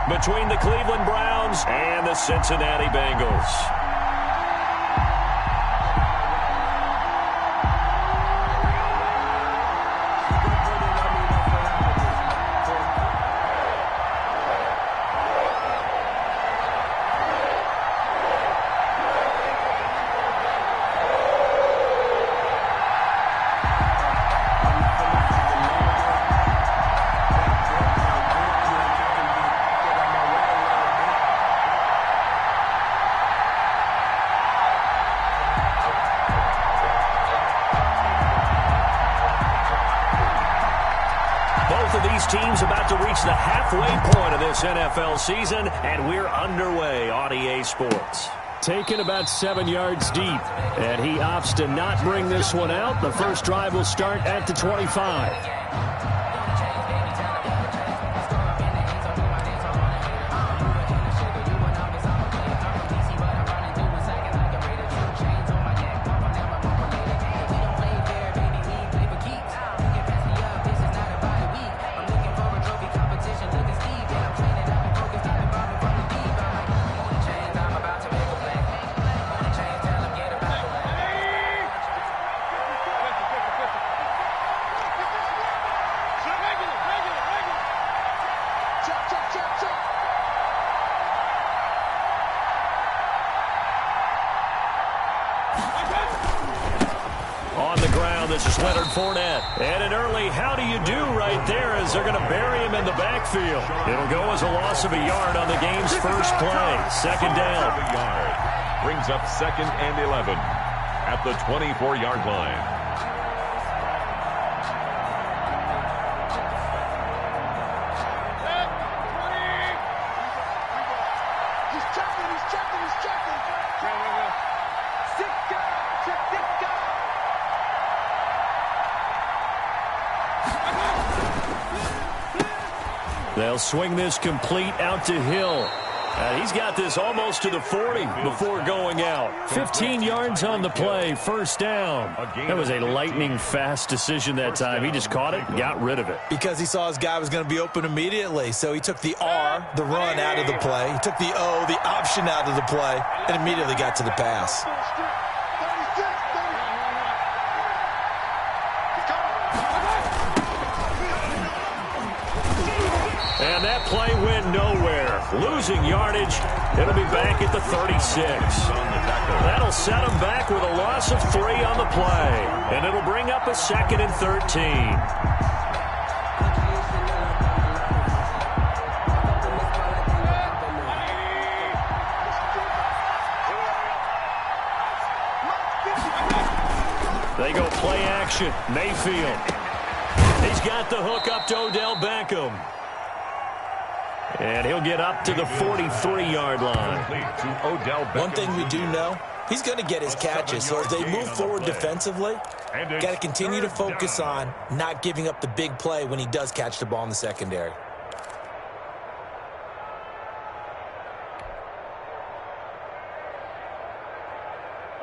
between the Cleveland Browns and the Cincinnati Bengals. Teams about to reach the halfway point of this NFL season, and we're underway on EA Sports. Taken about 7 yards deep, and he opts to not bring this one out. The first drive will start at the 25. And an early how do you do right there as they're going to bury him in the backfield. It'll go as a loss of a yard on the game's first play. Second down. Brings up 2nd and 11 at the 24-yard line. They'll swing this complete out to Hill. He's got this almost to the 40 before going out. 15 yards on the play, first down. That was a lightning-fast decision that time. He just caught it and got rid of it. Because he saw his guy was going to be open immediately. So he took the R, the run, out of the play. He took the O, the option, out of the play, and immediately got to the pass. And that play went nowhere. Losing yardage. It'll be back at the 36. That'll set him back with a loss of 3 on the play. And it'll bring up a 2nd and 13. They go play action. Mayfield. He's got the hook up to Odell Beckham. And he'll get up to the 43-yard line. One thing we do know, he's going to get his catches. So as they move forward defensively, got to continue to focus on not giving up the big play when he does catch the ball in the secondary.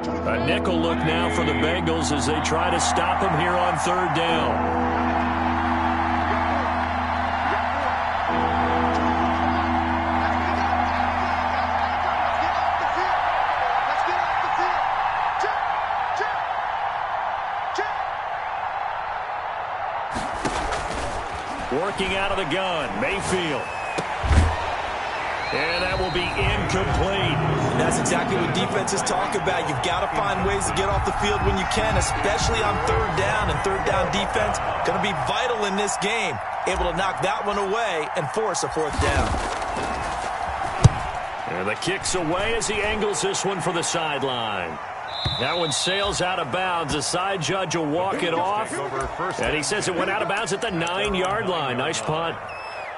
A nickel look now for the Bengals as they try to stop him here on 3rd down. Working out of the gun, Mayfield. And that will be incomplete. And that's exactly what defenses talk about. You've got to find ways to get off the field when you can, especially on 3rd down. And 3rd down defense going to be vital in this game. Able to knock that one away and force a 4th down. And the kick's away as he angles this one for the sideline. That one sails out of bounds. The side judge will walk it off. And he says it went out of bounds at the 9-yard line. Nice punt.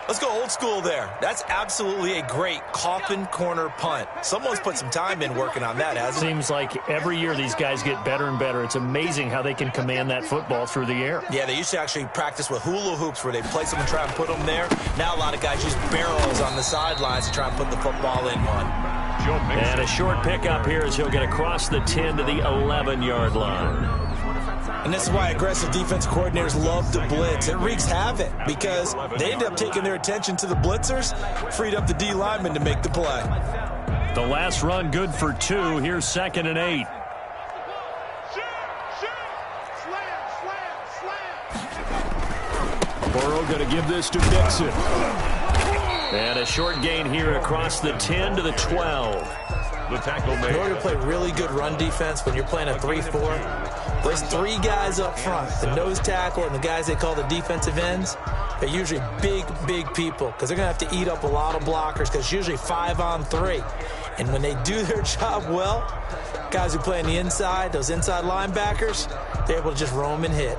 Let's go old school there. That's absolutely a great coffin corner punt. Someone's put some time in working on that, hasn't it? Seems like every year these guys get better and better. It's amazing how they can command that football through the air. Yeah, they used to actually practice with hula hoops where they place them and try and put them there. Now a lot of guys use barrels on the sidelines to try and put the football in one. And a short pickup here as he'll get across the 10 to the 11-yard line. And this is why aggressive defense coordinators love to blitz. It wreaks havoc because they end up taking their attention to the blitzers, freed up the D lineman to make the play. The last run good for 2. Here's 2nd and 8. Burrow going to give this to Mixon. And a short gain here across the 10 to the 12. The tackle made. In order to play really good run defense when you're playing a 3-4, those 3 guys up front, the nose tackle and the guys they call the defensive ends, they're usually big people because they're going to have to eat up a lot of blockers because it's usually 5-on-3. And when they do their job well, guys who play on the inside, those inside linebackers, they're able to just roam and hit.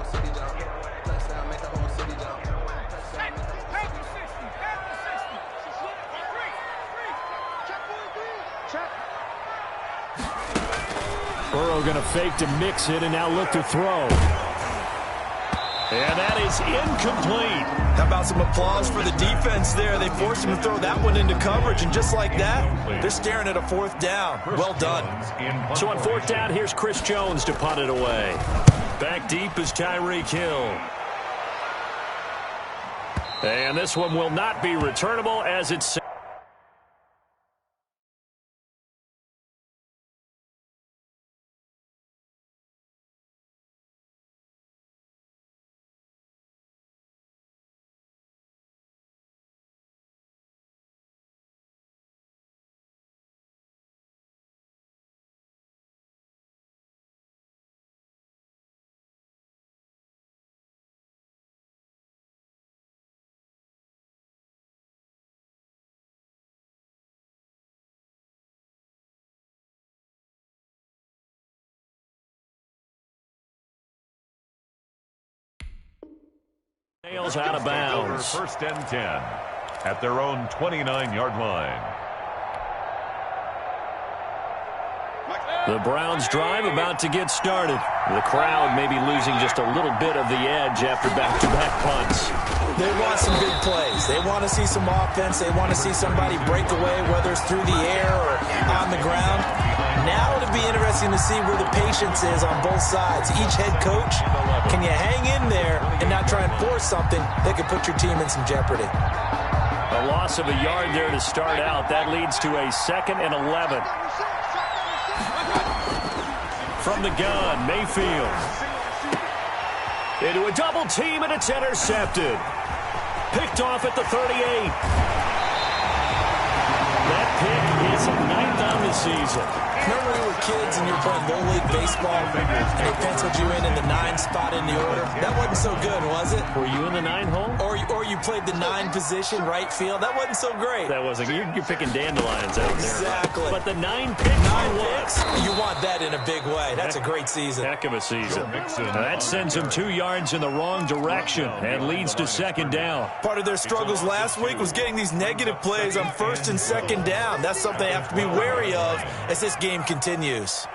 Burrow going to fake to mix it and now look to throw. And that is incomplete. How about some applause for the defense there? They forced him to throw that one into coverage, and just like that, they're staring at a 4th down. Well done. So on 4th down, here's Chris Jones to punt it away. Back deep is Tyreek Hill. And this one will not be returnable as it's... Out of bounds. 1st and 10 at their own 29-yard line. The Browns drive about to get started. The crowd may be losing just a little bit of the edge after back-to-back punts. They want some big plays. They want to see some offense. They want to see somebody break away, whether it's through the air or on the ground. Now it'll be interesting to see where the patience is on both sides. Each head coach, can you hang in there and not try and force something that could put your team in some jeopardy? A loss of a yard there to start out. That leads to a 2nd and 11. From the gun, Mayfield. Into a double team, and it's intercepted. Picked off at the 38. That pick is 9th on the season. Remember when we were kids and you were playing Little League baseball and they penciled you in the 9 spot in the order? That wasn't so good, was it? Were you in the 9 hole? Or you played the 9 position, right field? That wasn't so great. That wasn't. You're picking dandelions out there. Exactly. But the 9 picks. 9 picks, you want that in a big way. That's a great season. Heck of a season. That sends him 2 yards in the wrong direction and leads to 2nd down. Part of their struggles last week was getting these negative plays on 1st and 2nd down. That's something they have to be wary of as this game continues.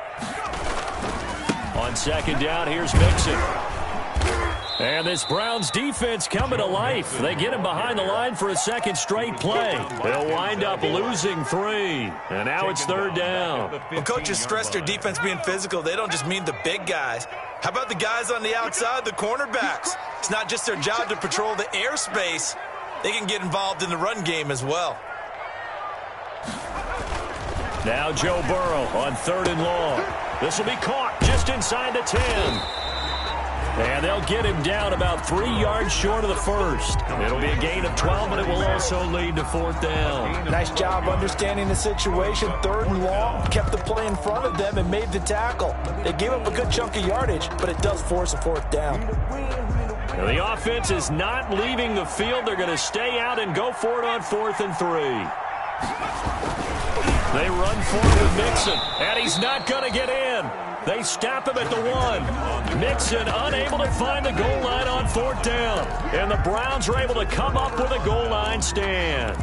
On 2nd down, here's Mixon. And this Browns defense coming to life. They get him behind the line for a 2nd straight play. They'll wind up losing 3. And now it's 3rd down. When coaches stress their defense being physical, they don't just mean the big guys. How about the guys on the outside, the cornerbacks? It's not just their job to patrol the airspace. They can get involved in the run game as well. Now Joe Burrow on 3rd and long. This will be caught just inside the 10. And they'll get him down about 3 yards short of the 1st. It'll be a gain of 12, but it will also lead to 4th down. Nice job understanding the situation. 3rd and long, kept the play in front of them and made the tackle. They gave up a good chunk of yardage, but it does force a 4th down. Now the offense is not leaving the field. They're going to stay out and go for it on 4th and 3. They run forward with Mixon, and he's not going to get in. They stop him at the 1. Mixon unable to find the goal line on 4th down. And the Browns are able to come up with a goal line stand.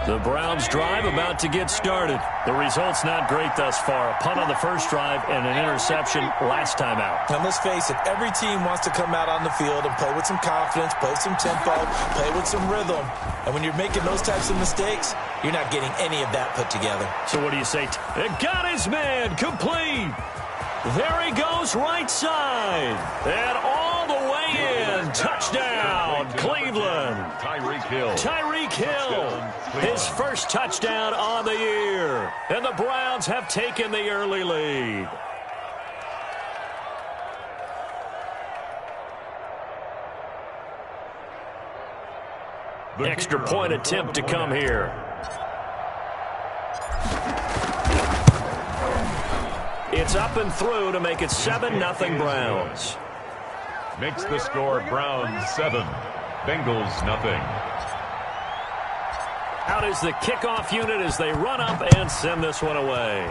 The Browns drive about to get started. The result's not great thus far. A punt on the first drive and an interception last time out. And let's face it, every team wants to come out on the field and play with some confidence, play with some tempo, play with some rhythm. And when you're making those types of mistakes, You're not getting any of that put together. So what do you say? It got his man complete. There he goes right side. And all the way in. Touchdown, Cleveland. Tyreek Hill. His first touchdown on the year. And the Browns have taken the early lead. Extra point attempt to come here. It's up and through to make it 7-0 Browns. Makes the score Browns 7, Bengals nothing. Out is the kickoff unit as they run up and send this one away.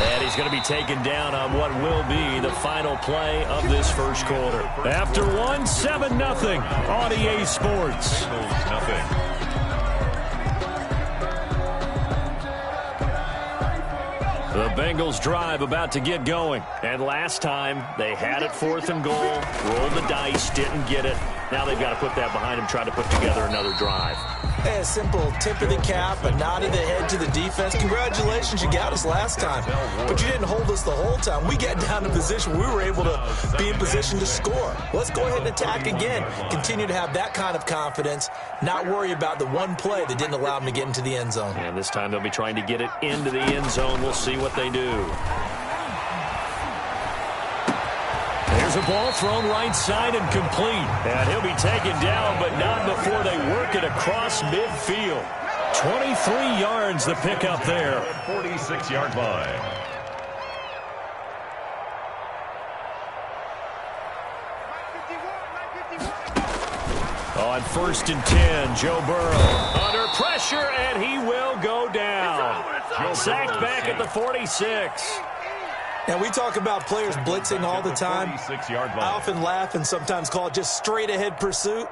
And he's going to be taken down on what will be the final play of this first quarter. After one, 7-0 on EA Sports. Bengals nothing. The Bengals drive about to get going. And last time, they had it 4th and goal, rolled the dice, didn't get it. Now they've got to put that behind them, try to put together another drive. Hey, a simple tip of the cap, a nod of the head to the defense. Congratulations, you got us last time. But you didn't hold us the whole time. We got down in position. We were able to be in position to score. Let's go ahead and attack again. Continue to have that kind of confidence. Not worry about the one play that didn't allow them to get into the end zone. And this time they'll be trying to get it into the end zone. We'll see what they do. There's a ball thrown right side and complete. And he'll be taken down, but not before they work it across midfield. 23 yards the pickup there. 46-yard line. On 1st and 10, Joe Burrow under pressure, and he will go down. Sacked back at the 46. Now, we talk about players blitzing all the time. I often laugh and sometimes call it just straight-ahead pursuit.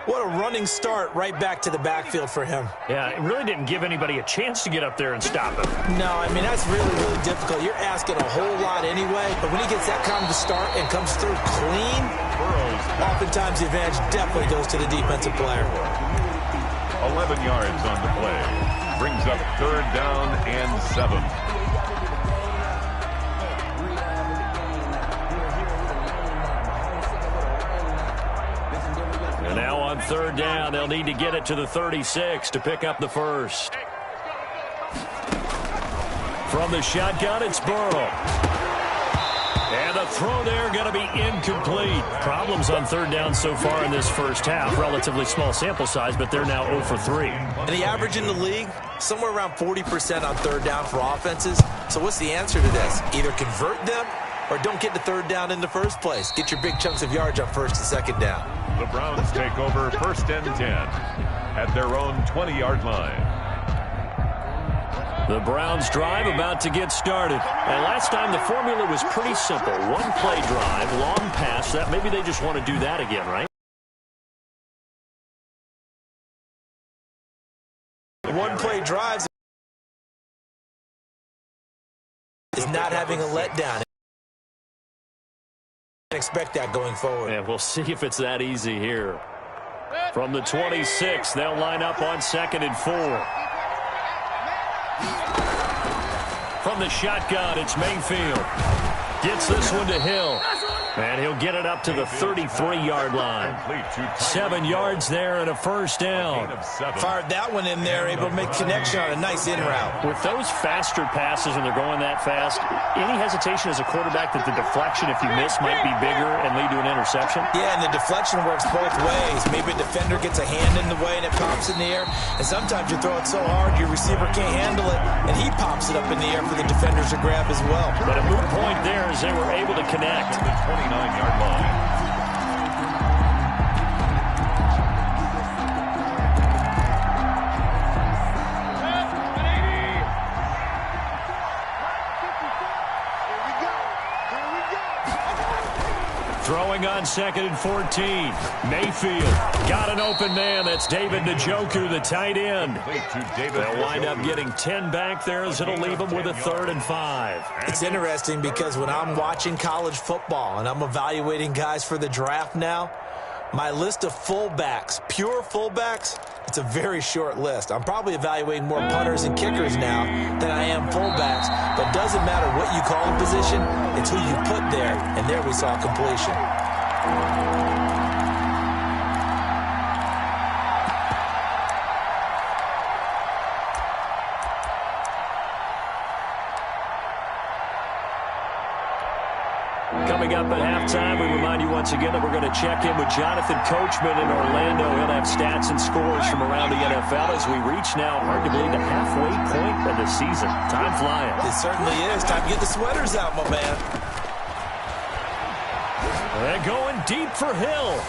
What a running start right back to the backfield for him. Yeah, it really didn't give anybody a chance to get up there and stop him. No, I mean, that's really, really difficult. You're asking a whole lot anyway, but when he gets that kind of a start and comes through clean, oftentimes the advantage definitely goes to the defensive player. 11 yards on the play. Brings up 3rd down and 7. And now on 3rd down, they'll need to get it to the 36 to pick up the first. From the shotgun, it's Burrow. And the throw there going to be incomplete. Problems on 3rd down so far in this first half. Relatively small sample size, but they're now 0 for 3. And the average in the league, somewhere around 40% on 3rd down for offenses. So what's the answer to this? Either convert them or don't get to 3rd down in the first place. Get your big chunks of yards on 1st and 2nd down. The Browns take over 1st and 10 at their own 20-yard line. The Browns drive about to get started. And last time the formula was pretty simple. One play drive, long pass. That maybe they just want to do that again, right? One play drives is not having a letdown. Expect that going forward. And we'll see if it's that easy here. From the 26, they'll line up on 2nd and 4. From the shotgun, it's Mayfield. Gets this one to Hill. And he'll get it up to the 33-yard line. 7 yards there and a 1st down. Fired that one in there, able to make connection on a nice in route. With those faster passes when they're going that fast, any hesitation as a quarterback that the deflection, if you miss, might be bigger and lead to an interception? Yeah, and the deflection works both ways. Maybe a defender gets a hand in the way and it pops in the air. And sometimes you throw it so hard your receiver can't handle it, and he pops it up in the air for the defenders to grab as well. But a moot point there as they were able to connect. 29-yard line. Throwing on 2nd and 14. Mayfield got an open man. That's David Njoku, the tight end. They'll wind up getting 10 back there as it'll leave them with a 3rd and 5. It's interesting because when I'm watching college football and I'm evaluating guys for the draft now, my list of fullbacks, pure fullbacks, it's a very short list. I'm probably evaluating more punters and kickers now than I am fullbacks. But it doesn't matter what you call a position, it's who you put there. And there we saw completion. Coming up at halftime, we remind you once again that we're going to check in with Jonathan Coachman in Orlando. He'll have stats and scores from around the NFL as we reach now, arguably, the halfway point of the season. Time flying. It certainly is. Time to get the sweaters out, my man. They're going deep for Hill.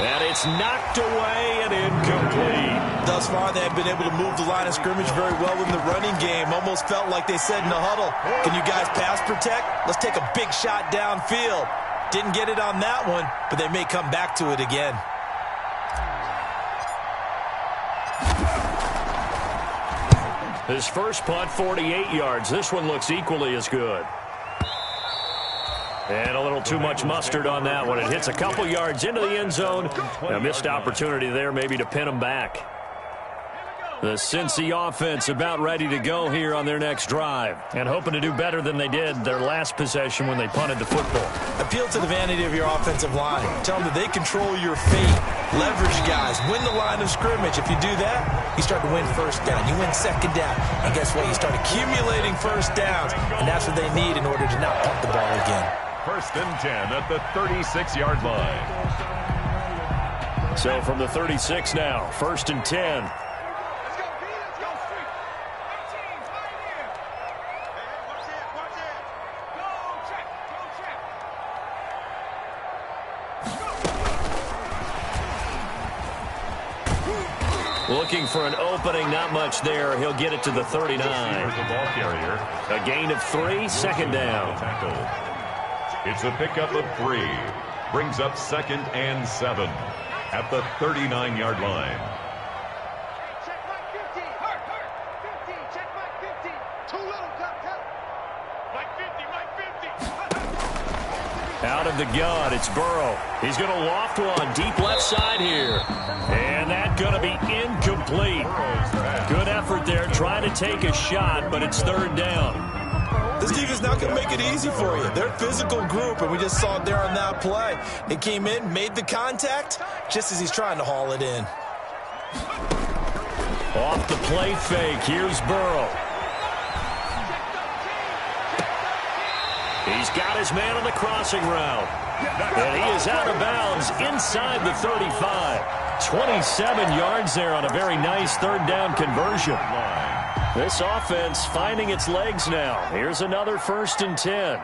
And it's knocked away and incomplete. Thus far, they have been able to move the line of scrimmage very well in the running game. Almost felt like they said in the huddle, can you guys pass protect? Let's take a big shot downfield. Didn't get it on that one, but they may come back to it again. His first punt, 48 yards. This one looks equally as good. And a little too much mustard on that one. It hits a couple yards into the end zone. A missed opportunity there maybe to pin him back. The Cincy offense about ready to go here on their next drive. And hoping to do better than they did their last possession when they punted the football. Appeal to the vanity of your offensive line. Tell them that they control your fate. Leverage guys. Win the line of scrimmage. If you do that, you start to win first down. You win second down. And guess what? You start accumulating first downs. And that's what they need in order to not punt the ball again. 1st and 10 at the 36-yard line. So from the 36 now, 1st and 10. Looking for an opening, not much there. He'll get it to the 39. The ball carrier. A gain of 3, 2nd down. It's a pickup of 3. Brings up 2nd and 7 at the 39-yard line. Check Mike 50. Hurt. 50. Check Mike 50. Too little. Tell. Mike 50. Out of the gun, it's Burrow. He's going to loft one deep left side here. And that's going to be incomplete. Good effort there, trying to take a shot, but it's 3rd down. This defense not going to make it easy for you. They're a physical group, and we just saw it there on that play. He came in, made the contact, just as he's trying to haul it in. Off the play fake, here's Burrow. He's got his man on the crossing route. And he is out of bounds inside the 35. 27 yards there on a very nice 3rd down conversion. This offense finding its legs now. Here's another 1st and 10.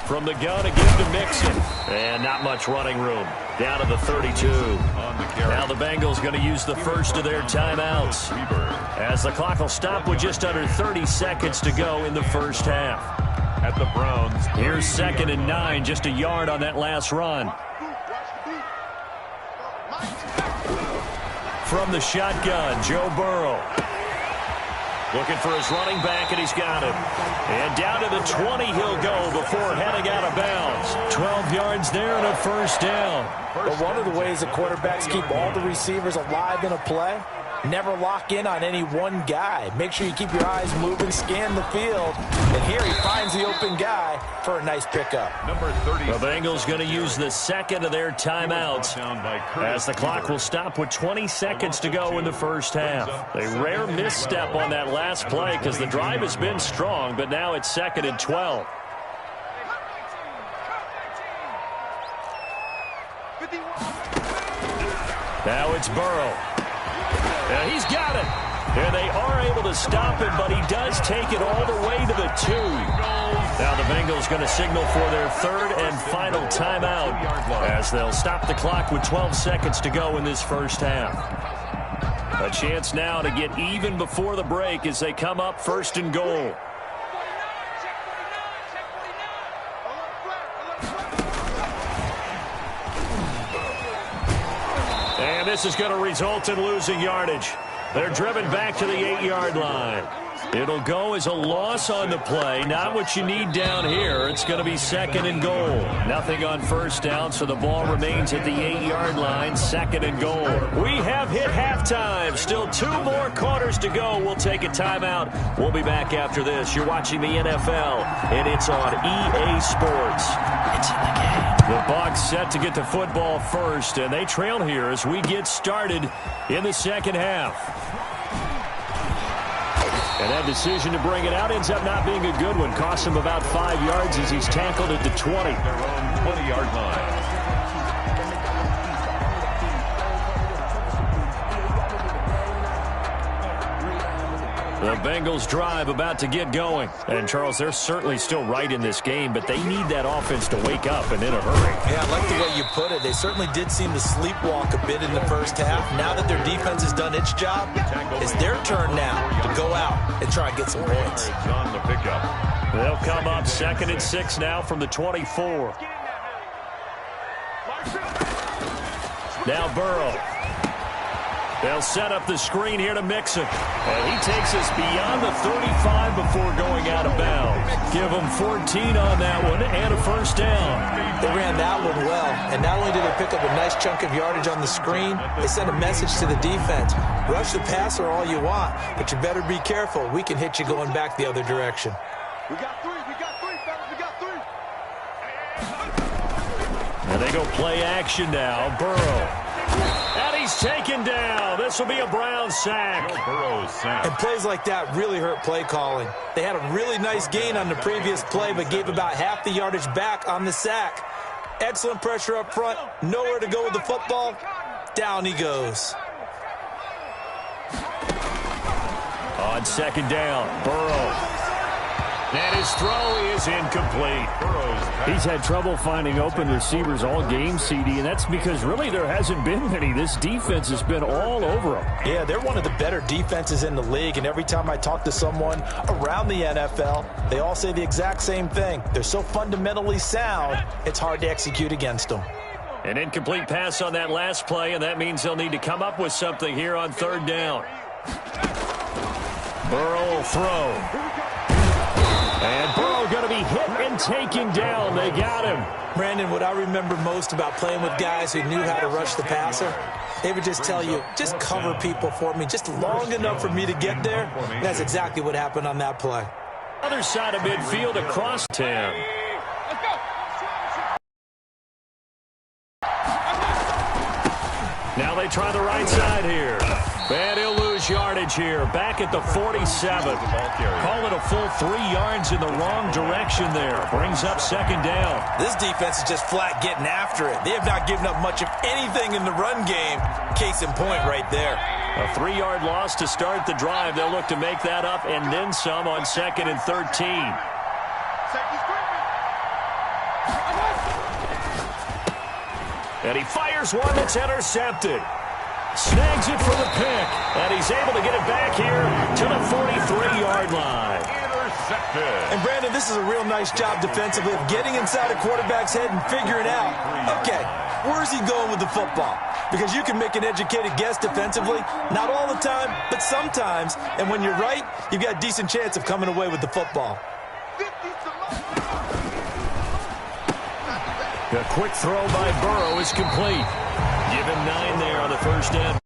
From the gun again to Mixon. And not much running room. Down to the 32. Now the Bengals going to use the first of their timeouts, as the clock will stop with just under 30 seconds to go in the first half. At the Browns. Here's 2nd and 9, just a yard on that last run. From the shotgun, Joe Burrow. Looking for his running back, and he's got him. And down to the 20 he'll go before heading out of bounds. 12 yards there and a 1st down. But one of the ways that quarterbacks keep all the receivers alive in a play, never lock in on any one guy. Make sure you keep your eyes moving, scan the field. And here he finds the open guy for a nice pickup. Number 30. The Bengals going to use the second of their timeouts, as the clock will stop with 20 seconds to go in the first half. A rare misstep on that last play because the drive has been strong, but now it's 2nd and 12. Now it's Burrow. And he's got it. And they are able to stop him, but he does take it all the way to the 2. Now the Bengals going to signal for their 3rd and final timeout, as they'll stop the clock with 12 seconds to go in this first half. A chance now to get even before the break as they come up first and goal. And this is going to result in losing yardage. They're driven back to the 8-yard line. It'll go as a loss on the play. Not what you need down here. It's going to be second and goal. Nothing on first down, so the ball remains at the 8-yard line. Second and goal. We have hit halftime. Still 2 more quarters to go. We'll take a timeout. We'll be back after this. You're watching the NFL, and it's on EA Sports. It's in the game. The Bucs set to get the football first, and they trail here as we get started in the second half. And that decision to bring it out ends up not being a good one. Costs him about 5 yards as he's tackled at the 20. Their own 20-yard line. The Bengals drive about to get going. And, Charles, they're certainly still right in this game, but they need that offense to wake up and in a hurry. Yeah, I like the way you put it. They certainly did seem to sleepwalk a bit in the first half. Now that their defense has done its job, it's their turn now to go out and try and get some points. On the pickup. They'll come up 2nd and 6 now from the 24. Now Burrow. They'll set up the screen here to Mixon. And he takes us beyond the 35 before going out of bounds. Give him 14 on that one and a first down. They ran that one well. And not only did they pick up a nice chunk of yardage on the screen, they sent a message to the defense. Rush the passer all you want, but you better be careful. We can hit you going back the other direction. We got 3, fellas, we got 3. And they go play action now. Burrow. And he's taken down. This will be a Brown sack. Burrow's sack. And plays like that really hurt play calling. They had a really nice gain on the previous play, but gave about half the yardage back on the sack. Excellent pressure up front. Nowhere to go with the football. Down he goes. On second down, Burrow. And his throw is incomplete. He's had trouble finding open receivers all game, CD, and that's because really there hasn't been many. This defense has been all over them. Yeah, they're one of the better defenses in the league, and every time I talk to someone around the NFL, they all say the exact same thing. They're so fundamentally sound, it's hard to execute against them. An incomplete pass on that last play, and that means they'll need to come up with something here on third down. Burrow will throw. And Burrow going to be hit and taken down. They got him. Brandon, what I remember most about playing with guys who knew how to rush the passer, they would just tell you, just cover people for me, just long enough for me to get there. And that's exactly what happened on that play. Other side of midfield across 10. Now they try the right side here. And he'll lose yardage here. Back at the 47. Call it a full 3 yards in the wrong direction there. Brings up second down. This defense is just flat getting after it. They have not given up much of anything in the run game. Case in point right there. A 3-yard loss to start the drive. They'll look to make that up and then some on 2nd and 13. And he fires one that's intercepted. Snags it for the pick. And he's able to get it back here to the 43-yard line. Intercepted. And, Brandon, this is a real nice job defensively of getting inside a quarterback's head and figuring out, okay, where's he going with the football? Because you can make an educated guess defensively. Not all the time, but sometimes. And when you're right, you've got a decent chance of coming away with the football. A quick throw by Burrow is complete. Give him 9 there on the first down